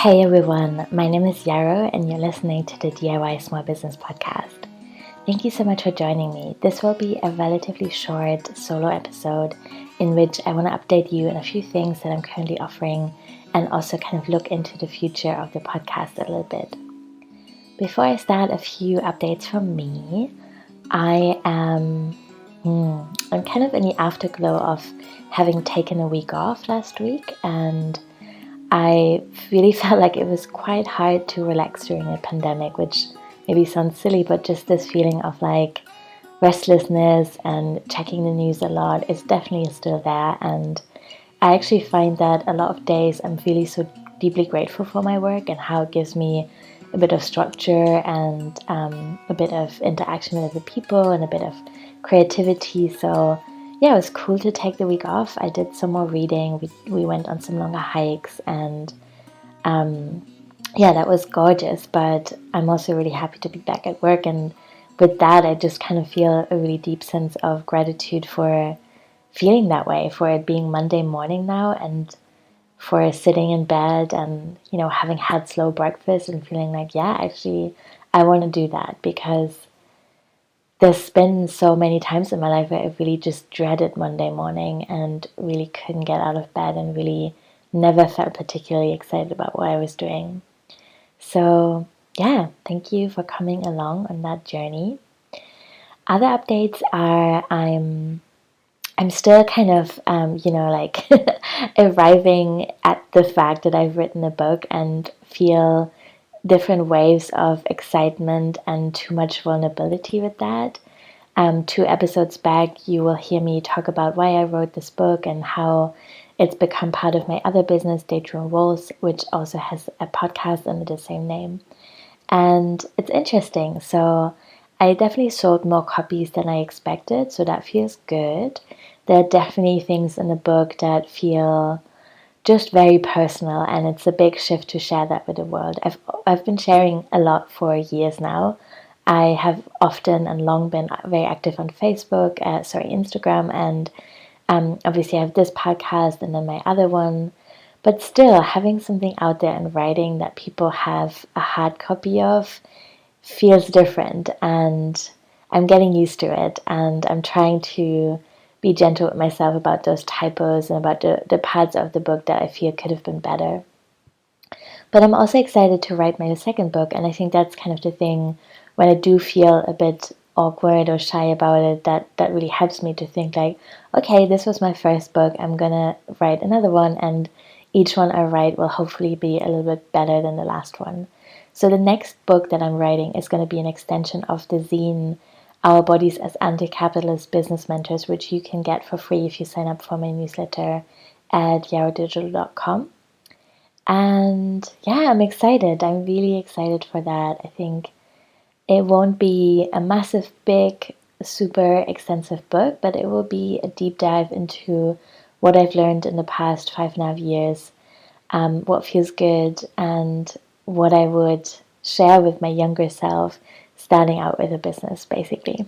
Hey everyone, my name is Yarrow and you're listening to the DIY Small Business Podcast. Thank you so much for joining me. This will be a relatively short solo episode in which I want to update you on a few things that I'm currently offering and also kind of look into the future of the podcast a little bit. Before I start, a few updates from me. I'm kind of in the afterglow of having taken a week off last week, and I really felt like it was quite hard to relax during a pandemic, which maybe sounds silly, but just this feeling of like restlessness and checking the news a lot is definitely still there. And I actually find that a lot of days I'm really so deeply grateful for my work and how it gives me a bit of structure and a bit of interaction with other people and a bit of creativity. So yeah, it was cool to take the week off. I did some more reading. We went on some longer hikes, and that was gorgeous. But I'm also really happy to be back at work, and with that, I just kind of feel a really deep sense of gratitude for feeling that way, for it being Monday morning now, and for sitting in bed and having had slow breakfast and feeling like, yeah, actually, I want to do that, because there's been so many times in my life where I really just dreaded Monday morning and really couldn't get out of bed and really never felt particularly excited about what I was doing. So yeah, thank you for coming along on that journey. Other updates are I'm still kind of, arriving at the fact that I've written a book and feel different waves of excitement and too much vulnerability with that. 2 episodes back, you will hear me talk about why I wrote this book and how it's become part of my other business, Daydream Walls, which also has a podcast under the same name. And it's interesting. So I definitely sold more copies than I expected, so that feels good. There are definitely things in the book that feel just very personal, and it's a big shift to share that with the world. I've been sharing a lot for years now. I have often and long been very active on Instagram, and obviously I have this podcast and then my other one. But still, having something out there in writing that people have a hard copy of feels different, and I'm getting used to it, and I'm trying to be gentle with myself about those typos and about the parts of the book that I feel could have been better. But I'm also excited to write my second book, and I think that's kind of the thing when I do feel a bit awkward or shy about it, that really helps me to think like, okay, this was my first book, I'm gonna write another one, and each one I write will hopefully be a little bit better than the last one. So the next book that I'm writing is going to be an extension of the zine Our Bodies as Anti-Capitalist Business Mentors, which you can get for free if you sign up for my newsletter at yarrowdigital.com. And yeah, I'm excited. I'm really excited for that. I think it won't be a massive, big, super extensive book, but it will be a deep dive into what I've learned in the past 5.5 years, what feels good, and what I would share with my younger self starting out with a business, basically.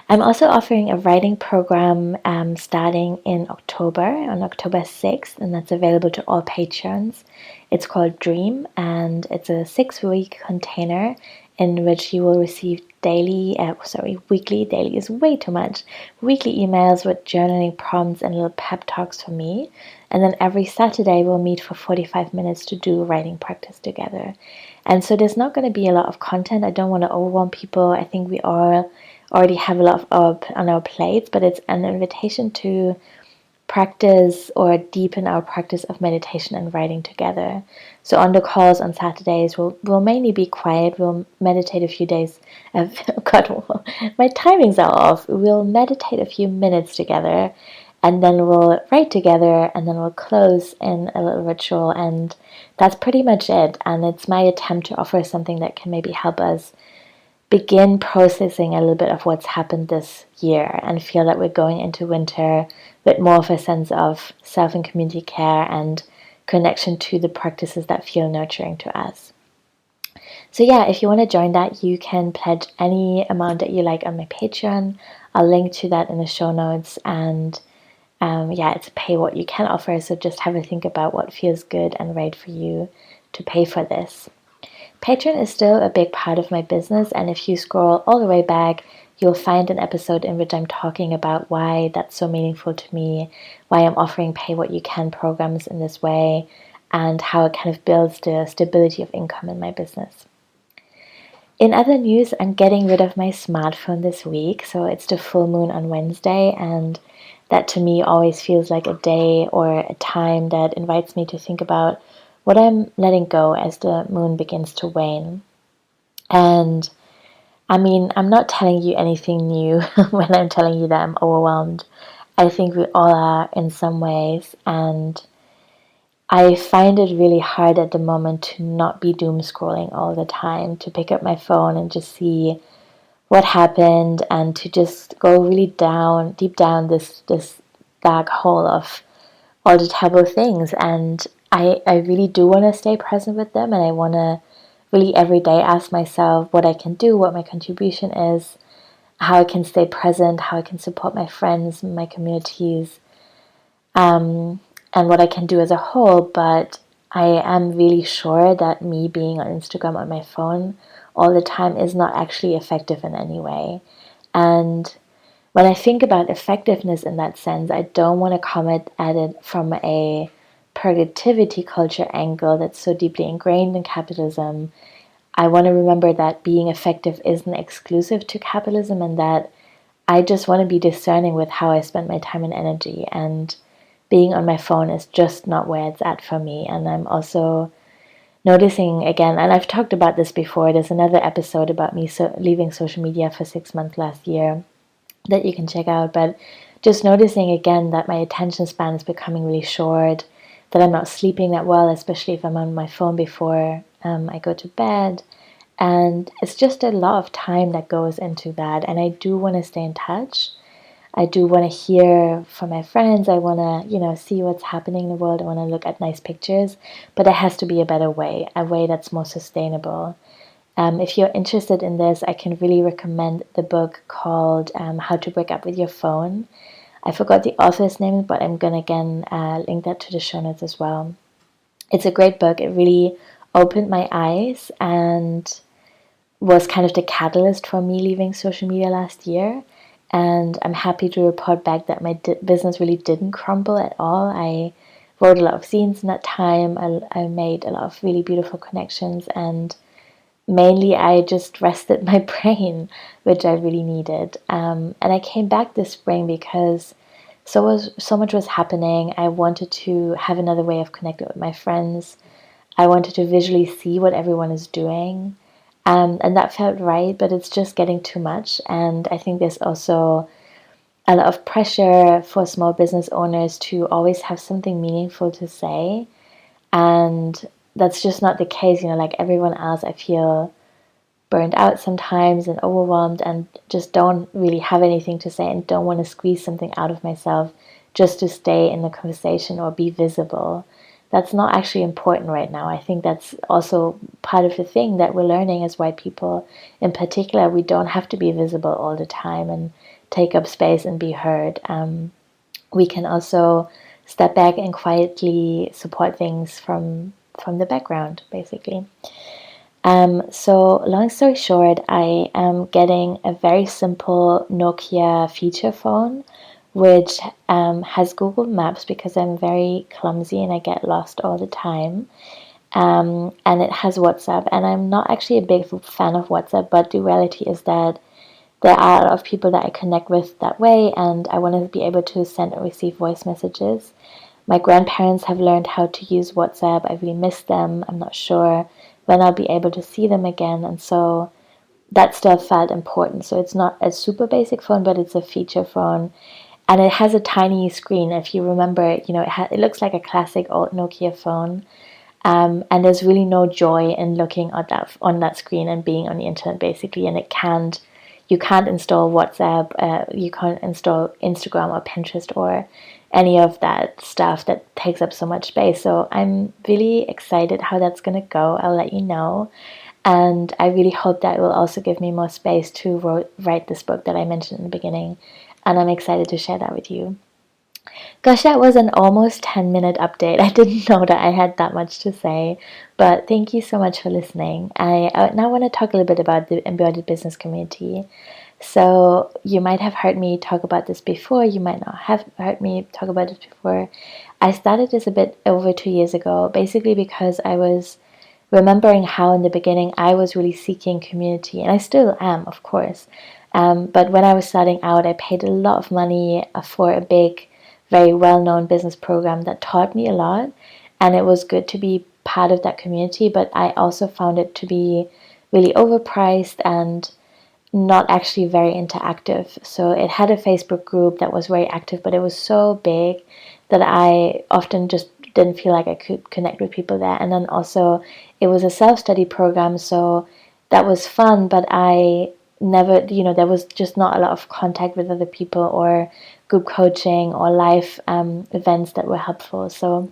I'm also offering a writing program starting in October, on October 6th, and that's available to all patrons. It's called Dream, and it's a 6-week container in which you will receive weekly is way too much, weekly emails with journaling prompts and little pep talks from me. And then every Saturday we'll meet for 45 minutes to do writing practice together. And so there's not going to be a lot of content. I don't want to overwhelm people. I think we all already have a lot on our plates, but it's an invitation to practice or deepen our practice of meditation and writing together. So on the calls on Saturdays, we'll mainly be quiet. We'll meditate a few days. God, my timings are off. We'll meditate a few minutes together, and then we'll write together, and then we'll close in a little ritual, and that's pretty much it. And it's my attempt to offer something that can maybe help us begin processing a little bit of what's happened this year and feel that we're going into winter with more of a sense of self and community care and connection to the practices that feel nurturing to us. So yeah, if you want to join that, you can pledge any amount that you like on my Patreon. I'll link to that in the show notes, and it's a pay what you can offer. So just have a think about what feels good and right for you to pay for this. Patreon is still a big part of my business, and if you scroll all the way back, you'll find an episode in which I'm talking about why that's so meaningful to me, why I'm offering pay what you can programs in this way, and how it kind of builds the stability of income in my business. In other news, I'm getting rid of my smartphone this week, so it's the full moon on Wednesday, and that to me always feels like a day or a time that invites me to think about what I'm letting go as the moon begins to wane. And I mean, I'm not telling you anything new when I'm telling you that I'm overwhelmed. I think we all are in some ways, and I find it really hard at the moment to not be doom scrolling all the time, to pick up my phone and just see what happened, and to just go really deep down this dark hole of all the terrible things. And I really do want to stay present with them, and I want to really every day ask myself what I can do, what my contribution is, how I can stay present, how I can support my friends, my communities, and what I can do as a whole. But I am really sure that me being on Instagram on my phone all the time is not actually effective in any way. And when I think about effectiveness in that sense, I don't want to come at it from a productivity culture angle that's so deeply ingrained in capitalism. I want to remember that being effective isn't exclusive to capitalism, and that I just want to be discerning with how I spend my time and energy. And being on my phone is just not where it's at for me. And I'm also noticing again, and I've talked about this before, there's another episode about me leaving social media for 6 months last year that you can check out, but just noticing again that my attention span is becoming really short, that I'm not sleeping that well, especially if I'm on my phone before I go to bed. And it's just a lot of time that goes into that. And I do want to stay in touch. I do want to hear from my friends. I want to, see what's happening in the world. I want to look at nice pictures. But it has to be a better way, a way that's more sustainable. If you're interested in this, I can really recommend the book called How to Break Up with Your Phone. I forgot the author's name, but I'm going to again link that to the show notes as well. It's a great book. It really opened my eyes and was kind of the catalyst for me leaving social media last year. And I'm happy to report back that my business really didn't crumble at all. I wrote a lot of zines in that time. I made a lot of really beautiful connections, and mainly I just rested my brain, which I really needed. And I came back this spring because so much was happening. I wanted to have another way of connecting with my friends. I wanted to visually see what everyone is doing. And that felt right, but it's just getting too much. And I think there's also a lot of pressure for small business owners to always have something meaningful to say. And that's just not the case. Like everyone else, I feel burned out sometimes and overwhelmed and just don't really have anything to say and don't want to squeeze something out of myself just to stay in the conversation or be visible. That's not actually important right now. I think that's also part of the thing that we're learning as white people. In particular, we don't have to be visible all the time and take up space and be heard. We can also step back and quietly support things from the background, basically. So long story short, I am getting a very simple Nokia feature phone, which has Google Maps because I'm very clumsy and I get lost all the time. And it has WhatsApp, and I'm not actually a big fan of WhatsApp, but the reality is that there are a lot of people that I connect with that way, and I want to be able to send and receive voice messages. My grandparents have learned how to use WhatsApp. I really miss them. I'm not sure when I'll be able to see them again, and so that still felt important. So it's not a super basic phone, but it's a feature phone. And it has a tiny screen. If you remember, it looks like a classic old Nokia phone. And there's really no joy in looking at that on that screen and being on the internet, basically. And you can't install WhatsApp, you can't install Instagram or Pinterest or any of that stuff that takes up so much space. So I'm really excited how that's going to go. I'll let you know. And I really hope that it will also give me more space to write this book that I mentioned in the beginning. And I'm excited to share that with you. Gosh, that was an almost 10-minute update. I didn't know that I had that much to say, but thank you so much for listening. I now want to talk a little bit about the Embodied Business Community. So you might have heard me talk about this before, you might not have heard me talk about it before. I started this a bit over 2 years ago, basically because I was remembering how in the beginning I was really seeking community, and I still am, of course. But when I was starting out, I paid a lot of money for a big, very well-known business program that taught me a lot, and it was good to be part of that community, but I also found it to be really overpriced and not actually very interactive. So it had a Facebook group that was very active, but it was so big that I often just didn't feel like I could connect with people there. And then also it was a self-study program, so that was fun, but I never, there was just not a lot of contact with other people or group coaching or live events that were helpful. So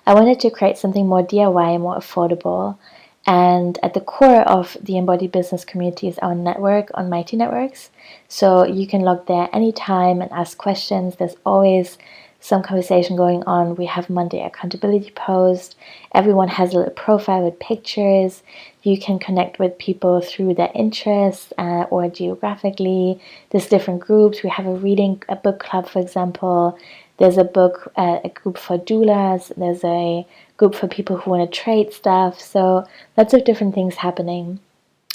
I wanted to create something more DIY, more affordable. And at the core of the Embodied Business Community is our network on Mighty Networks. So you can log there anytime and ask questions. There's always some conversation going on. We have Monday accountability post. Everyone has a little profile with pictures. You can connect with people through their interests or geographically. There's different groups. We have a book club, for example. There's a group for doulas. There's a group for people who want to trade stuff. So lots of different things happening.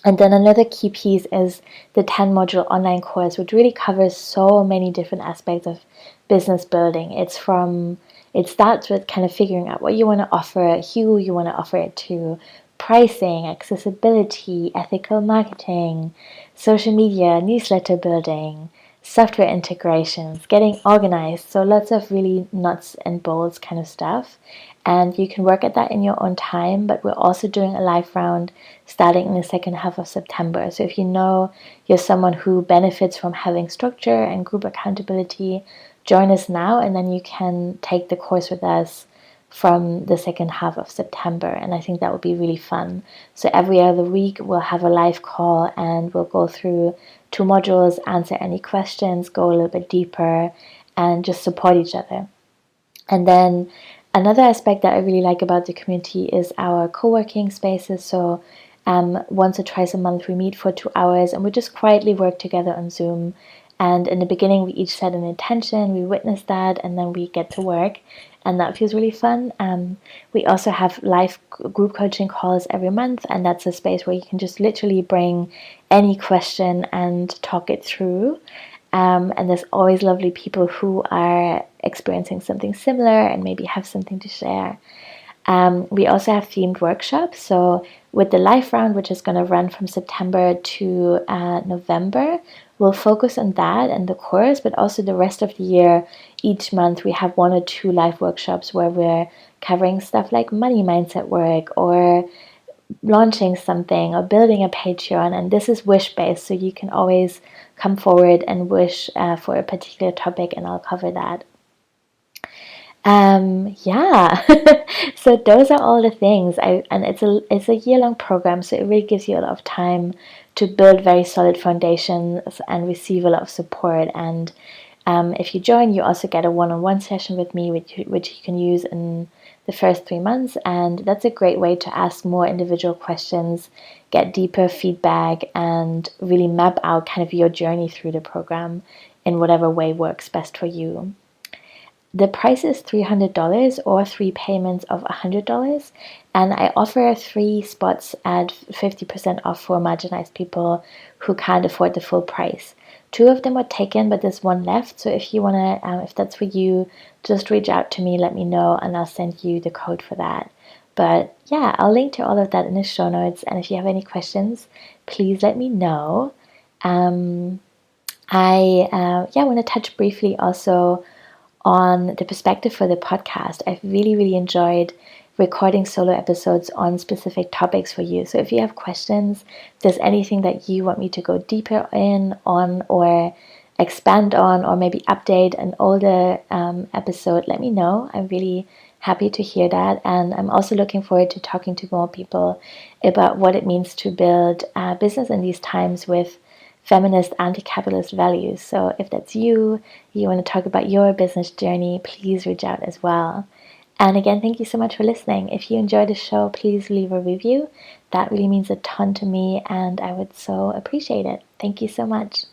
And then another key piece is the 10-module online course, which really covers so many different aspects of business building. It starts with kind of figuring out what you want to offer, who you want to offer it to, pricing, accessibility, ethical marketing, social media, newsletter building, software integrations, getting organized. So lots of really nuts and bolts kind of stuff. And you can work at that in your own time, but we're also doing a live round starting in the second half of September. So if you know you're someone who benefits from having structure and group accountability, join us now, and then you can take the course with us from the second half of September. And I think that would be really fun. So every other week we'll have a live call and we'll go through 2 modules, answer any questions, go a little bit deeper, and just support each other. And then another aspect that I really like about the community is our co-working spaces. So once or twice a month we meet for 2 hours and we just quietly work together on Zoom. And in the beginning we each set an intention, we witness that, and then we get to work. And that feels really fun. We also have live group coaching calls every month, and that's a space where you can just literally bring any question and talk it through. And there's always lovely people who are experiencing something similar and maybe have something to share. We also have themed workshops. So with the live round, which is going to run from September to November, we'll focus on that and the course, but also the rest of the year, each month we have 1 or 2 live workshops where we're covering stuff like money mindset work or launching something or building a Patreon. And this is wish-based, so you can always come forward and wish for a particular topic and I'll cover that. So those are all the things. And it's a year-long program, so it really gives you a lot of time to build very solid foundations and receive a lot of support. And if you join, you also get a one-on-one session with me, which you can use in the first 3 months. And that's a great way to ask more individual questions, get deeper feedback, and really map out kind of your journey through the program in whatever way works best for you. The price is $300 or 3 payments of $100, and I offer 3 spots at 50% off for marginalized people who can't afford the full price. 2 of them are taken, but there's 1 left. So if you wanna, if that's for you, just reach out to me, let me know, and I'll send you the code for that. But yeah, I'll link to all of that in the show notes. And if you have any questions, please let me know. I want to touch briefly also on the perspective for the podcast. I've really, really enjoyed recording solo episodes on specific topics for you. So if you have questions, if there's anything that you want me to go deeper on or expand on, or maybe update an older episode, let me know. I'm really happy to hear that. And I'm also looking forward to talking to more people about what it means to build a business in these times with feminist, anti-capitalist values. So if that's you want to talk about your business journey, please reach out as well. And again, thank you so much for listening. If you enjoyed the show, please leave a review. That really means a ton to me, and I would so appreciate it. Thank you so much.